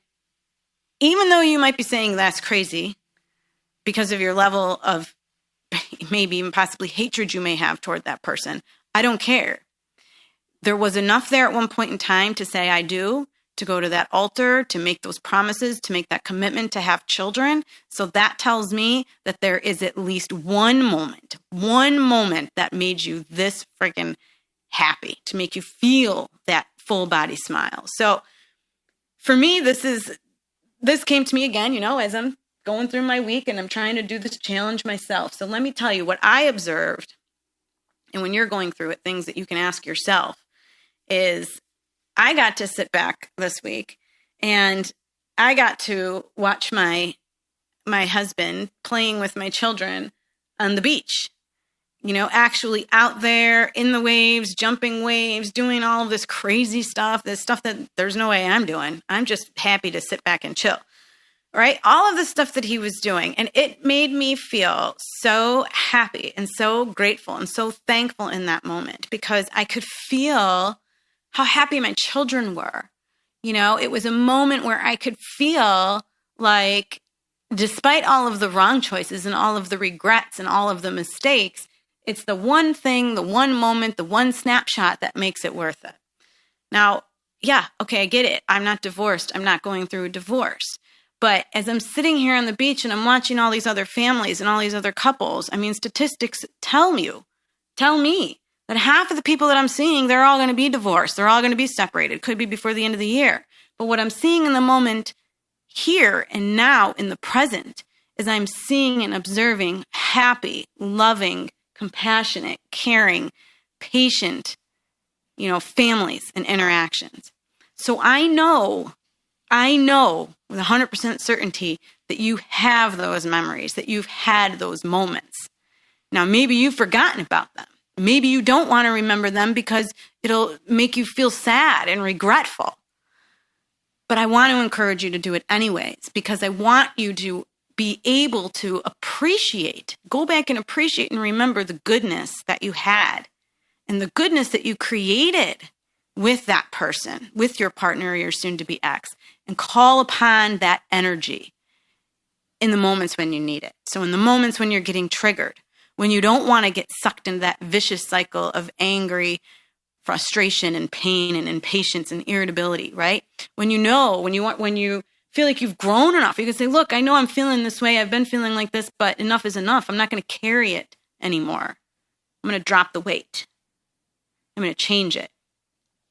[SPEAKER 1] even though you might be saying that's crazy because of your level of maybe even possibly hatred you may have toward that person, I don't care. There was enough there at one point in time to say I do, to go to that altar, to make those promises, to make that commitment to have children. So that tells me that there is at least one moment that made you this freaking happy, to make you feel that full body smile. So for me, this came to me again, as I'm going through my week and I'm trying to do this challenge myself. So let me tell you what I observed. And when you're going through it, things that you can ask yourself is, I got to sit back this week and I got to watch my husband playing with my children on the beach, actually out there in the waves, jumping waves, doing all of this crazy stuff, this stuff that there's no way I'm doing. I'm just happy to sit back and chill, right? All of the stuff that he was doing. And it made me feel so happy and so grateful and so thankful in that moment, because I could feel how happy my children were. It was a moment where I could feel like, despite all of the wrong choices and all of the regrets and all of the mistakes, it's the one thing, the one moment, the one snapshot that makes it worth it. Now, yeah, okay, I get it. I'm not divorced. I'm not going through a divorce. But as I'm sitting here on the beach and I'm watching all these other families and all these other couples, statistics tell me that half of the people that I'm seeing, they're all going to be divorced. They're all going to be separated. Could be before the end of the year. But what I'm seeing in the moment here and now in the present is I'm seeing and observing happy, loving, compassionate, caring, patient, families and interactions. So I know with 100% certainty that you have those memories, that you've had those moments. Now, maybe you've forgotten about them. Maybe you don't want to remember them because it'll make you feel sad and regretful. But I want to encourage you to do it anyways, because I want you to be able to go back and appreciate and remember the goodness that you had and the goodness that you created with that person, with your partner or your soon-to-be ex, and call upon that energy in the moments when you need it. So in the moments when you're getting triggered, when you don't want to get sucked into that vicious cycle of angry frustration and pain and impatience and irritability, right? When you feel like you've grown enough, you can say, look, I know I'm feeling this way. I've been feeling like this, but enough is enough. I'm not going to carry it anymore. I'm going to drop the weight. I'm going to change it.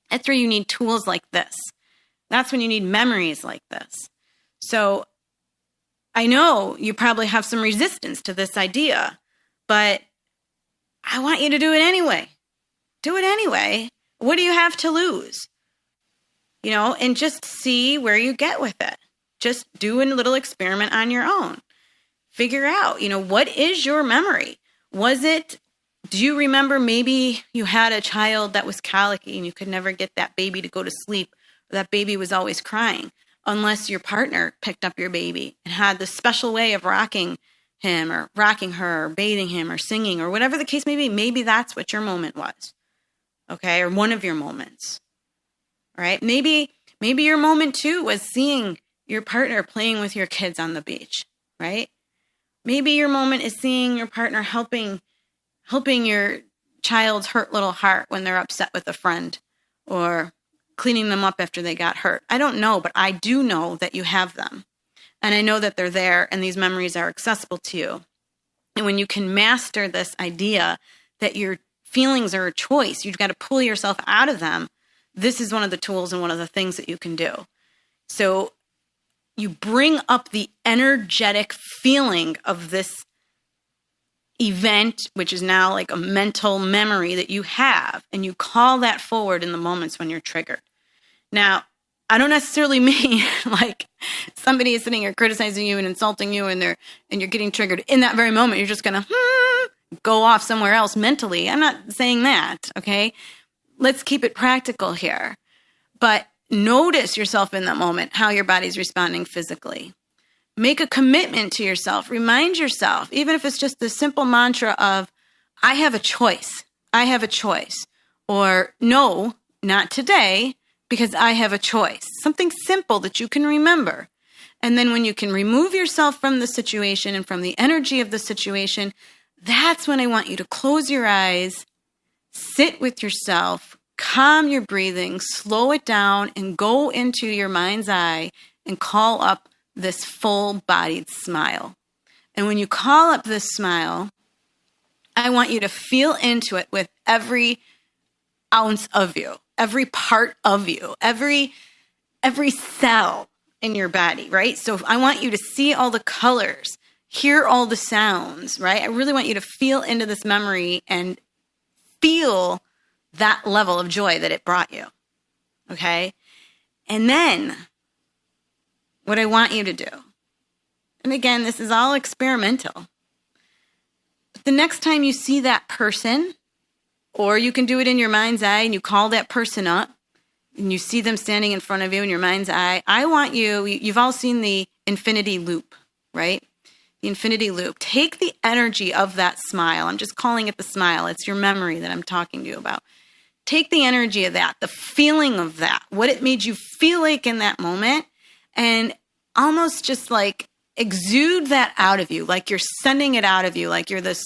[SPEAKER 1] That's where you need tools like this. That's when you need memories like this. So I know you probably have some resistance to this idea, but I want you to do it anyway. Do it anyway. What do you have to lose? And just see where you get with it. Just do a little experiment on your own. Figure out, what is your memory? Do you remember maybe you had a child that was colicky and you could never get that baby to go to sleep, or that baby was always crying, unless your partner picked up your baby and had this special way of rocking him or rocking her or bathing him or singing or whatever the case may be. Maybe that's what your moment was, okay? Or one of your moments, right? Maybe your moment too was seeing your partner playing with your kids on the beach, right? Maybe your moment is seeing your partner helping your child's hurt little heart when they're upset with a friend, or cleaning them up after they got hurt. I don't know, but I do know that you have them. And I know that they're there and these memories are accessible to you. And when you can master this idea that your feelings are a choice, you've got to pull yourself out of them. This is one of the tools and one of the things that you can do. So you bring up the energetic feeling of this event, which is now like a mental memory that you have, and you call that forward in the moments when you're triggered. Now, I don't necessarily mean like somebody is sitting here criticizing you and insulting you and you're getting triggered in that very moment. You're just going to go off somewhere else mentally. I'm not saying that, okay? Let's keep it practical here. But notice yourself in that moment, how your body's responding physically. Make a commitment to yourself. Remind yourself, even if it's just the simple mantra of, I have a choice. I have a choice. Or no, not today, because I have a choice. Something simple that you can remember. And then when you can remove yourself from the situation and from the energy of the situation, that's when I want you to close your eyes, sit with yourself, calm your breathing, slow it down, and go into your mind's eye and call up this full-bodied smile. And when you call up this smile, I want you to feel into it with every ounce of you, every part of you, every cell in your body, right? So I want you to see all the colors, hear all the sounds, right? I really want you to feel into this memory and feel that level of joy that it brought you, okay? And then what I want you to do, and again, this is all experimental, but the next time you see that person, or you can do it in your mind's eye and you call that person up and you see them standing in front of you in your mind's eye, I want you've all seen the infinity loop, right? The infinity loop. Take the energy of that smile. I'm just calling it the smile. It's your memory that I'm talking to you about. Take the energy of that, the feeling of that, what it made you feel like in that moment, and almost just like exude that out of you, like you're sending it out of you, like you're this,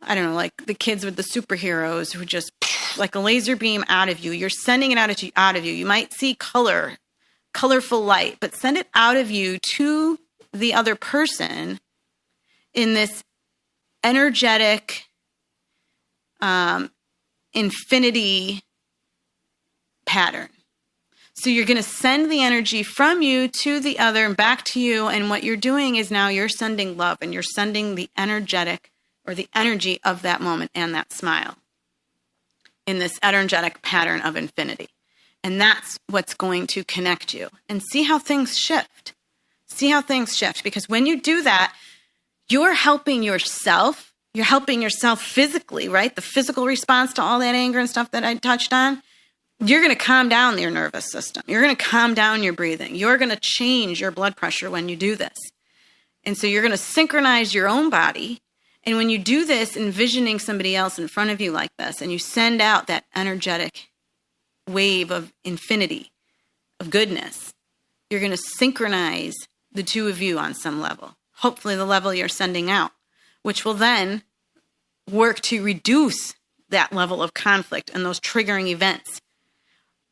[SPEAKER 1] I don't know, like the kids with the superheroes who just like a laser beam out of you. You're sending it out of you. You might see colorful light, but send it out of you to the other person in this energetic infinity pattern. So you're going to send the energy from you to the other and back to you. And what you're doing is now you're sending love and you're sending the energetic or the energy of that moment and that smile in this energetic pattern of infinity. And that's what's going to connect you. And see how things shift. See how things shift. Because when you do that, you're helping yourself. You're helping yourself physically, right? The physical response to all that anger and stuff that I touched on. You're going to calm down your nervous system. You're going to calm down your breathing. You're going to change your blood pressure when you do this. And so you're going to synchronize your own body. And when you do this, envisioning somebody else in front of you like this, and you send out that energetic wave of infinity, of goodness, you're going to synchronize the two of you on some level. Hopefully the level you're sending out, which will then work to reduce that level of conflict and those triggering events.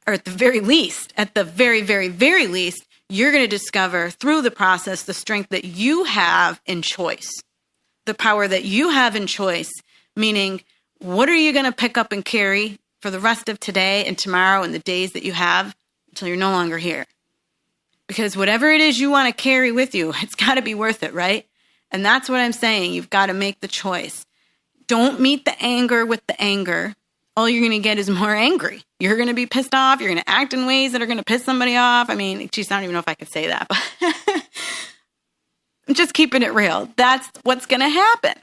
[SPEAKER 1] Or at the very least, very least, you're going to discover through the process the strength that you have in choice. The power that you have in choice, meaning what are you going to pick up and carry for the rest of today and tomorrow and the days that you have until you're no longer here. Because whatever it is you want to carry with you, it's got to be worth it, right? And that's what I'm saying. You've got to make the choice. Don't meet the anger with the anger. All you're going to get is more angry. You're going to be pissed off. You're going to act in ways that are going to piss somebody off. I mean, geez, I don't even know if I could say that, but I'm just keeping it real. That's what's going to happen.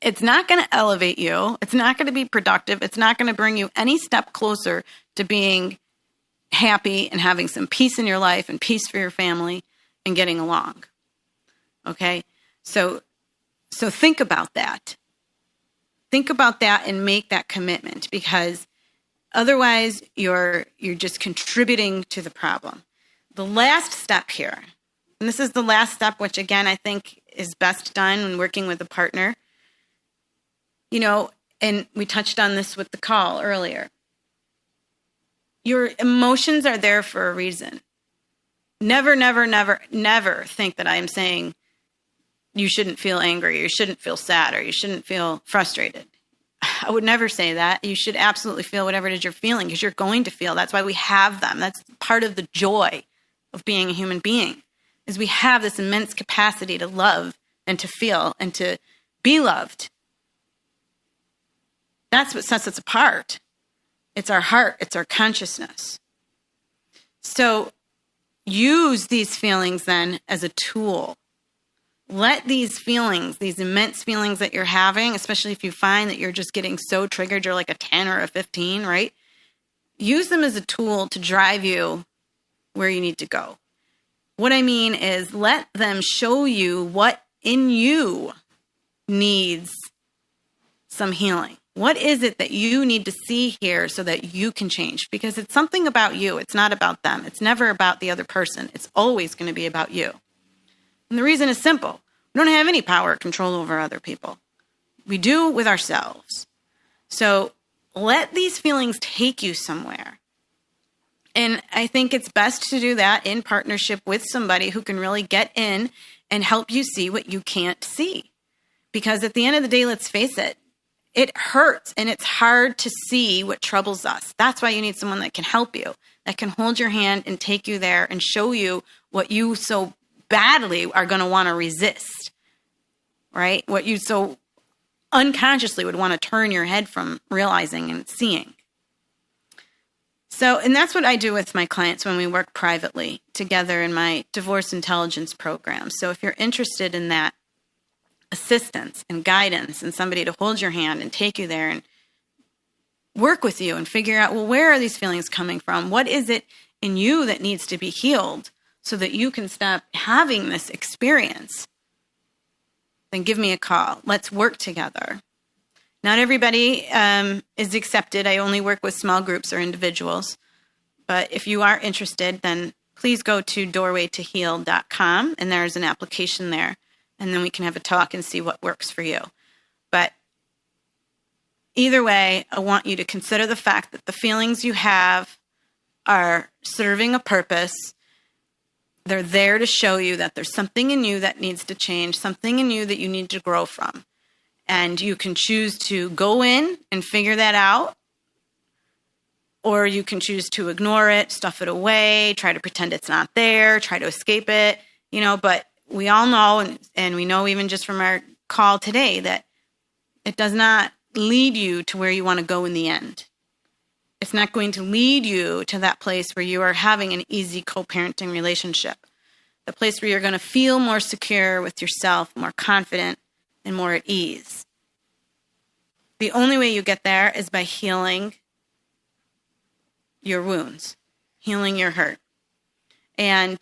[SPEAKER 1] It's not going to elevate you. It's not going to be productive. It's not going to bring you any step closer to being happy and having some peace in your life and peace for your family and getting along. Okay? So think about that. Think about that and make that commitment, because otherwise you're just contributing to the problem. The last step here, and this is the last step, which again, I think is best done when working with a partner. You know, and we touched on this with the call earlier. Your emotions are there for a reason. Never, never, never, never think that I am saying you shouldn't feel angry, or you shouldn't feel sad, or you shouldn't feel frustrated. I would never say that. You should absolutely feel whatever it is you're feeling, because you're going to feel. That's why we have them. That's part of the joy of being a human being, is we have this immense capacity to love and to feel and to be loved. That's what sets us apart. It's our heart. It's our consciousness. So use these feelings then as a tool. Let these feelings, these immense feelings that you're having, especially if you find that you're just getting so triggered, you're like a 10 or a 15, right? Use them as a tool to drive you where you need to go. What I mean is, let them show you what in you needs some healing. What is it that you need to see here so that you can change? Because it's something about you. It's not about them. It's never about the other person. It's always going to be about you. And the reason is simple. We don't have any power or control over other people. We do with ourselves. So let these feelings take you somewhere. And I think it's best to do that in partnership with somebody who can really get in and help you see what you can't see. Because at the end of the day, let's face it, it hurts and it's hard to see what troubles us. That's why you need someone that can help you, that can hold your hand and take you there and show you what you so badly are going to want to resist, right? What you so unconsciously would want to turn your head from realizing and seeing. So, and that's what I do with my clients when we work privately together in my divorce intelligence program. So if you're interested in that assistance and guidance and somebody to hold your hand and take you there and work with you and figure out, well, where are these feelings coming from? What is it in you that needs to be healed so that you can stop having this experience? Then give me a call. Let's work together. Not everybody is accepted. I only work with small groups or individuals. But if you are interested, then please go to doorwaytoheal.com and there's an application there. And then we can have a talk and see what works for you. But either way, I want you to consider the fact that the feelings you have are serving a purpose. They're there to show you that there's something in you that needs to change, something in you that you need to grow from. And you can choose to go in and figure that out, or you can choose to ignore it, stuff it away, try to pretend it's not there, try to escape it, but we all know, and we know even just from our call today, that it does not lead you to where you want to go in the end. It's not going to lead you to that place where you are having an easy co-parenting relationship, the place where you're going to feel more secure with yourself, more confident, and more at ease. The only way you get there is by healing your wounds, healing your hurt. And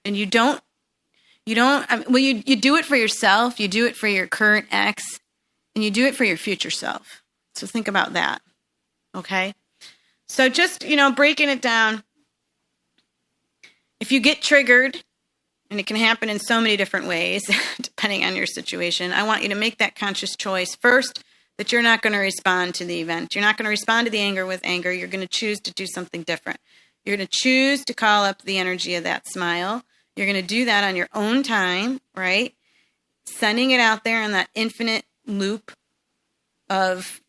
[SPEAKER 1] you don't, you do it for yourself, you do it for your current ex, and you do it for your future self. So think about that, okay? So just, breaking it down, if you get triggered, and it can happen in so many different ways, depending on your situation, I want you to make that conscious choice first that you're not going to respond to the event. You're not going to respond to the anger with anger. You're going to choose to do something different. You're going to choose to call up the energy of that smile. You're going to do that on your own time, right? Sending it out there in that infinite loop of,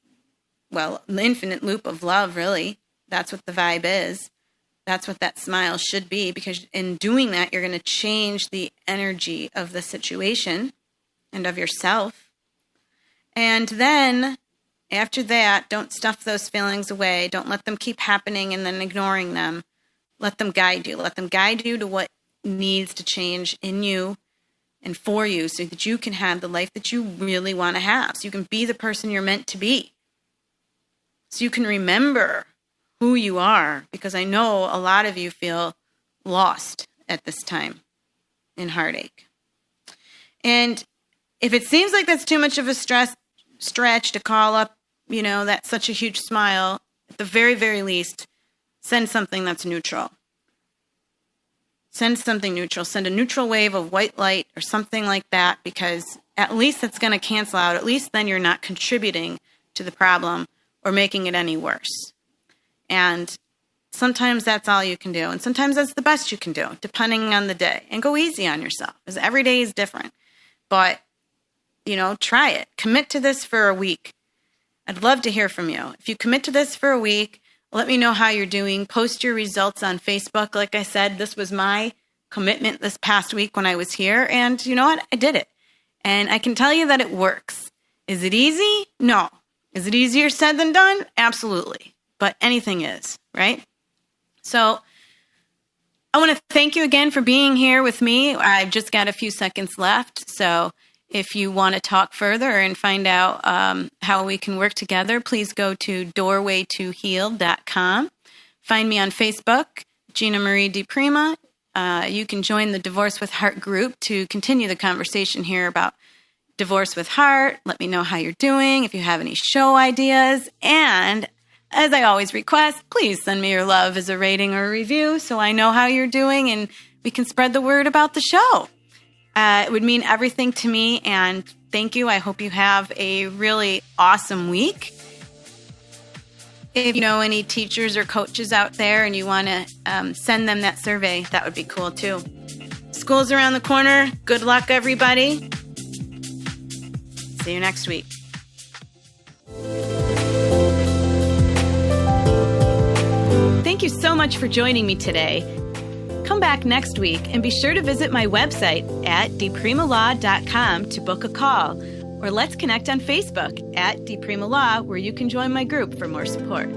[SPEAKER 1] the infinite loop of love, really. That's what the vibe is. That's what that smile should be, because in doing that, you're going to change the energy of the situation and of yourself. And then after that, don't stuff those feelings away. Don't let them keep happening and then ignoring them. Let them guide you. Let them guide you to what needs to change in you and for you so that you can have the life that you really want to have. So you can be the person you're meant to be. So you can remember who you are, because I know a lot of you feel lost at this time in heartache. And if it seems like that's too much of a stretch to call up, that's such a huge smile, at the very, very least, send something that's neutral. Send something neutral. Send a neutral wave of white light or something like that, because at least it's going to cancel out. At least then you're not contributing to the problem or making it any worse. And sometimes that's all you can do. And sometimes that's the best you can do, depending on the day. And go easy on yourself, because every day is different. But, try it. Commit to this for a week. I'd love to hear from you. If you commit to this for a week, let me know how you're doing. Post your results on Facebook. Like I said, this was my commitment this past week when I was here. And you know what? I did it. And I can tell you that it works. Is it easy? No. Is it easier said than done? Absolutely. But anything is, right? So I want to thank you again for being here with me. I've just got a few seconds left. So if you want to talk further and find out how we can work together, please go to doorwaytoheal.com. Find me on Facebook, Gina Marie DiPrima. You can join the Divorce with Heart group to continue the conversation here about Divorce with Heart. Let me know how you're doing, if you have any show ideas. And as I always request, please send me your love as a rating or a review so I know how you're doing and we can spread the word about the show. It would mean everything to me, and thank you. I hope you have a really awesome week. If you know any teachers or coaches out there and you want to send them that survey, that would be cool too. School's around the corner. Good luck, everybody. See you next week. Thank you so much for joining me today. Come back next week and be sure to visit my website at dpremalaw.com to book a call, or let's connect on Facebook at dpremalaw, where you can join my group for more support.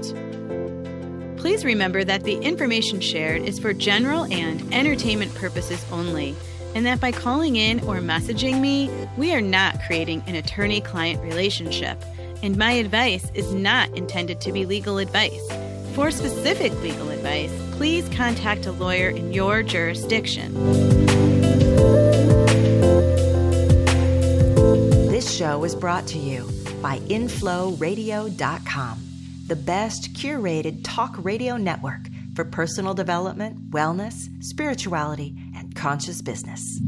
[SPEAKER 1] Please remember that the information shared is for general and entertainment purposes only, and that by calling in or messaging me, we are not creating an attorney-client relationship, and my advice is not intended to be legal advice. For specific legal advice, please contact a lawyer in your jurisdiction.
[SPEAKER 3] This show is brought to you by InflowRadio.com, the best curated talk radio network for personal development, wellness, spirituality, and conscious business.